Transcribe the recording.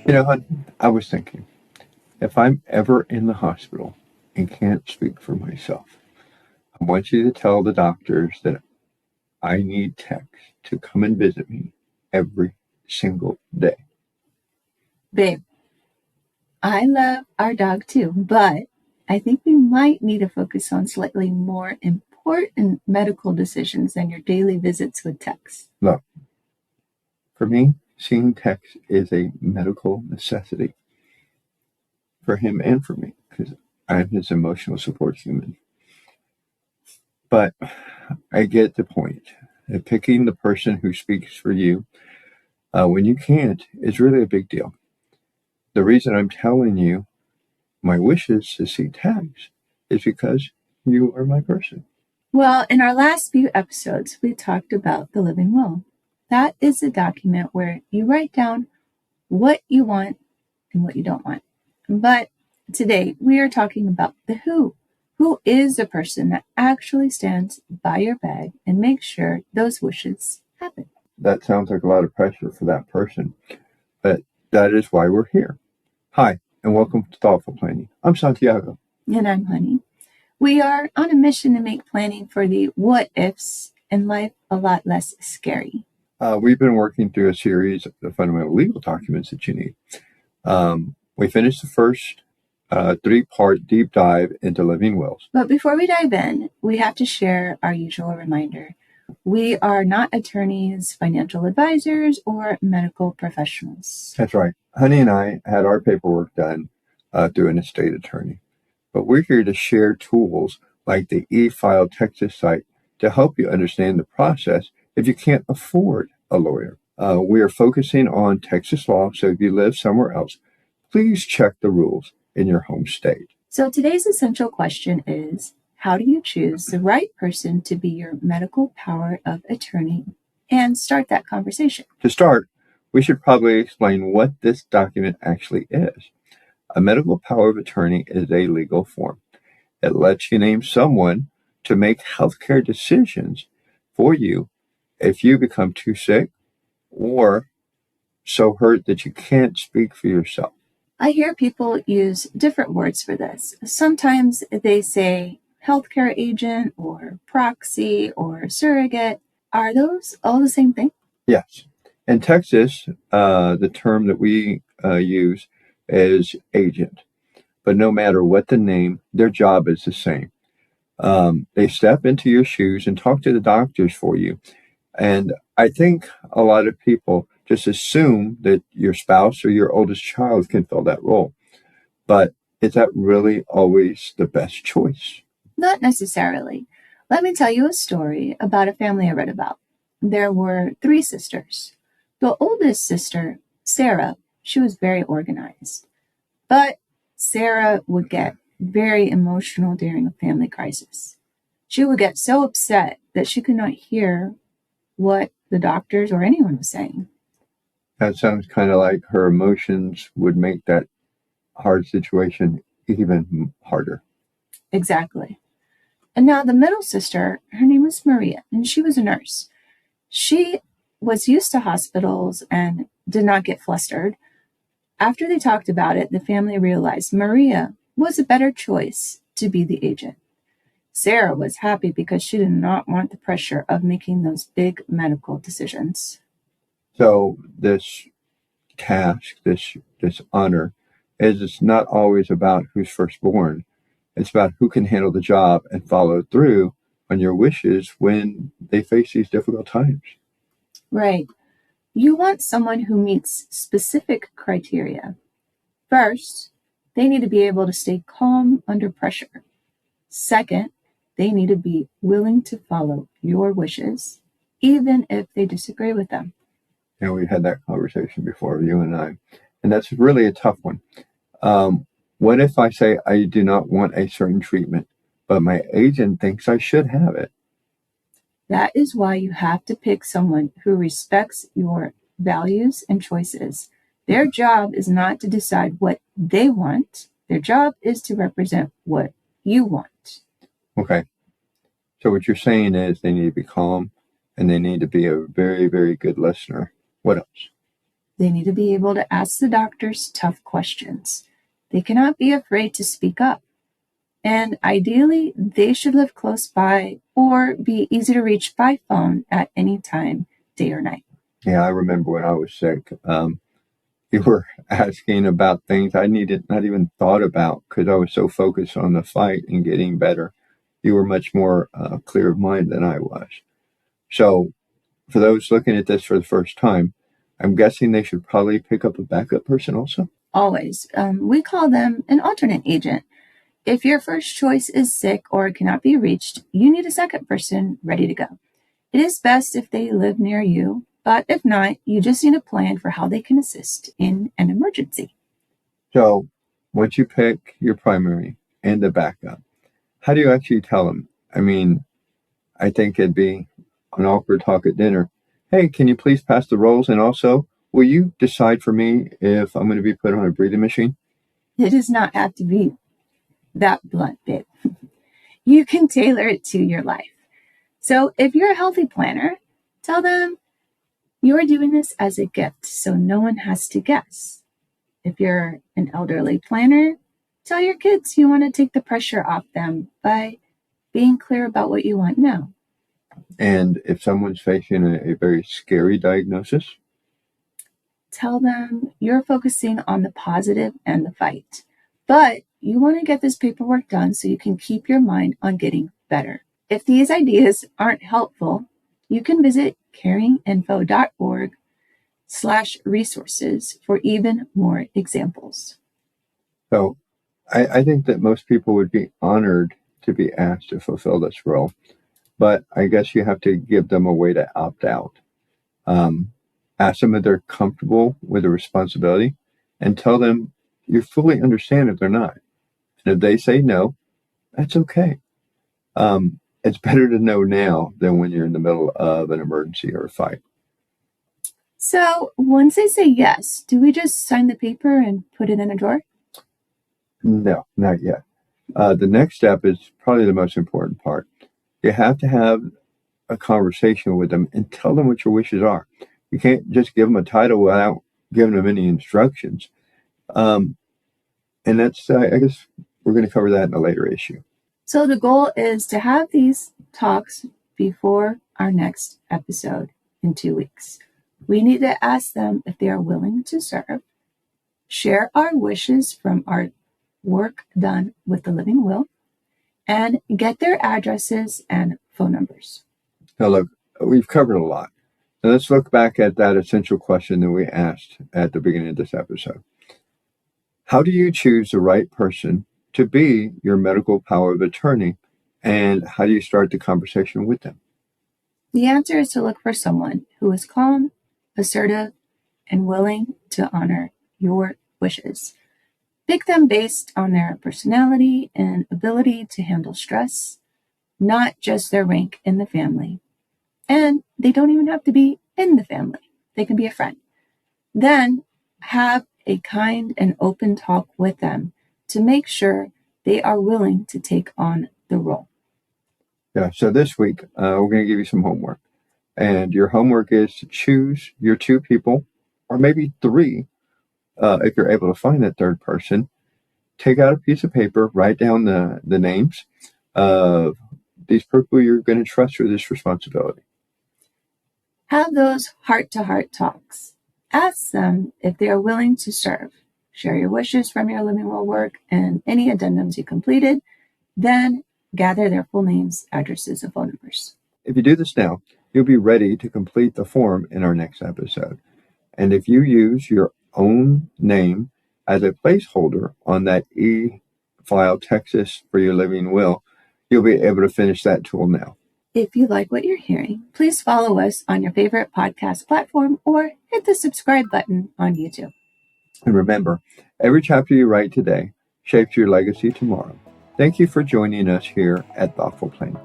Hon, I was thinking, if I'm ever in the hospital and can't speak for myself, I want you to tell the doctors that I need Tex to come and visit me every single day. Babe, I love our dog too, but I think we might need to focus on slightly more important medical decisions than your daily visits with Tex. Look, for me, seeing Tex is a medical necessity for him and for me because I'm his emotional support human. But I get the point. Picking the person who speaks for you when you can't is really a big deal. The reason I'm telling you my wishes to see Tex is because you are my person. Well, in our last few episodes, we talked about the living will. That is a document where you write down what you want and what you don't want. But today we are talking about the who. Who is the person that actually stands by your bed and makes sure those wishes happen? That sounds like a lot of pressure for that person, but that is why we're here. Hi, and welcome to Thoughtful Planning. I'm Santiago. And I'm Honey. We are on a mission to make planning for the what ifs in life a lot less scary. We've been working through a series of fundamental legal documents that you need. We finished the first 3-part deep dive into living wills. But before we dive in, we have to share our usual reminder. We are not attorneys, financial advisors, or medical professionals. That's right. Honey and I had our paperwork done through an estate attorney. But we're here to share tools like the e-file Texas site to help you understand the process if you can't afford a lawyer. We are focusing on Texas law, so if you live somewhere else, please check the rules in your home state. So today's essential question is, how do you choose the right person to be your medical power of attorney and start that conversation? To start, we should probably explain what this document actually is. A medical power of attorney is a legal form. It lets you name someone to make healthcare decisions for you if you become too sick or so hurt that you can't speak for yourself. I hear people use different words for this. Sometimes they say healthcare agent or proxy or surrogate. Are those all the same thing? Yes. In Texas, the term that we use is agent. But no matter what the name, their job is the same. They step into your shoes and talk to the doctors for you. And I think a lot of people just assume that your spouse or your oldest child can fill that role. But is that really always the best choice? Not necessarily. Let me tell you a story about a family I read about. There were 3 sisters. The oldest sister, Sarah, she was very organized. But Sarah would get very emotional during a family crisis. She would get so upset that she could not hear what the doctors or anyone was saying. That sounds kind of like her emotions would make that hard situation even harder. Exactly. And now the middle sister, her name was Maria, and she was a nurse. She was used to hospitals and did not get flustered. After they talked about it, the family realized Maria was a better choice to be the agent. Sarah was happy because she did not want the pressure of making those big medical decisions. So this task, this honor, is it's not always about who's firstborn. It's about who can handle the job and follow through on your wishes when they face these difficult times. Right. You want someone who meets specific criteria. First, they need to be able to stay calm under pressure. Second, they need to be willing to follow your wishes, even if they disagree with them. And we had that conversation before, you and I. And that's really a tough one. What if I say I do not want a certain treatment, but my agent thinks I should have it? That is why you have to pick someone who respects your values and choices. Their job is not to decide what they want. Their job is to represent what you want. Okay. So what you're saying is they need to be calm and they need to be a very, very good listener. What else? They need to be able to ask the doctors tough questions. They cannot be afraid to speak up. And ideally, they should live close by or be easy to reach by phone at any time, day or night. Yeah, I remember when I was sick, you were asking about things I not even thought about because I was so focused on the fight and getting better. You were much more clear of mind than I was. So for those looking at this for the first time, I'm guessing they should probably pick up a backup person also? Always. We call them an alternate agent. If your first choice is sick or cannot be reached, you need a second person ready to go. It is best if they live near you, but if not, you just need a plan for how they can assist in an emergency. So once you pick your primary and the backup, how do you actually tell them? I mean, I think it'd be an awkward talk at dinner. Hey, can you please pass the rolls? And also, will you decide for me if I'm going to be put on a breathing machine? It does not have to be that blunt, babe. You can tailor it to your life. So if you're a healthy planner, tell them you're doing this as a gift so no one has to guess. If you're an elderly planner, tell your kids you want to take the pressure off them by being clear about what you want now. And if someone's facing a very scary diagnosis? Tell them you're focusing on the positive and the fight, but you want to get this paperwork done so you can keep your mind on getting better. If these ideas aren't helpful, you can visit caringinfo.org/resources for even more examples. So I think that most people would be honored to be asked to fulfill this role, but I guess you have to give them a way to opt out. Ask them if they're comfortable with the responsibility and tell them you fully understand if they're not. And if they say no, that's okay. It's better to know now than when you're in the middle of an emergency or a fight. So once they say yes, do we just sign the paper and put it in a drawer? No, not yet. The next step is probably the most important part. You have to have a conversation with them and tell them what your wishes are. You can't just give them a title without giving them any instructions. And that's, I guess we're going to cover that in a later issue. So the goal is to have these talks before our next episode in 2 weeks. We need to ask them if they are willing to serve, share our wishes from our work done with the living will, and get their addresses and phone numbers. Now, look, we've covered a lot. Now, let's look back at that essential question that we asked at the beginning of this episode. How do you choose the right person to be your medical power of attorney, and how do you start the conversation with them? The answer is to look for someone who is calm, assertive, and willing to honor your wishes. Pick them based on their personality and ability to handle stress, not just their rank in the family. And they don't even have to be in the family. They can be a friend. Then have a kind and open talk with them to make sure they are willing to take on the role. Yeah, so this week, we're going to give you some homework. And your homework is to choose your 2 people, or maybe 3, if you're able to find that third person. Take out a piece of paper, write down the names of these people you're going to trust with this responsibility. Have those heart-to-heart talks. Ask them if they are willing to serve. Share your wishes from your living will work and any addendums you completed. Then gather their full names, addresses, and phone numbers. If you do this now, you'll be ready to complete the form in our next episode. And if you use your own name as a placeholder on that e-file Texas for your living will, you'll be able to finish that tool now. If you like what you're hearing, please follow us on your favorite podcast platform or hit the subscribe button on YouTube. And remember, every chapter you write today shapes your legacy tomorrow. Thank you for joining us here at Thoughtful Planning.